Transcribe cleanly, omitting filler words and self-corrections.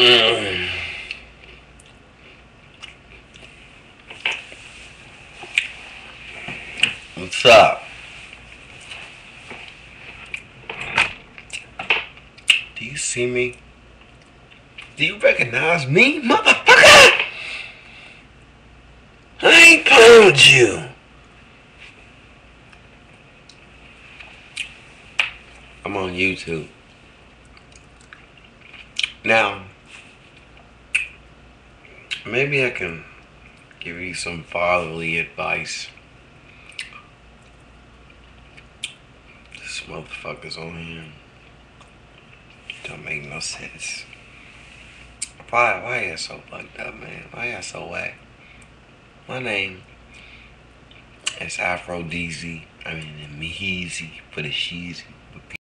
Mm. What's up? Do you see me? Do you recognize me, motherfucker? I ain't playing with you. I'm on YouTube. Now, maybe I can give you some fatherly advice. This motherfucker's on here. Don't make no sense. Why you so fucked up, man? Why you so whack? My name is Afro DZ. I mean, Meezy for the sheezy.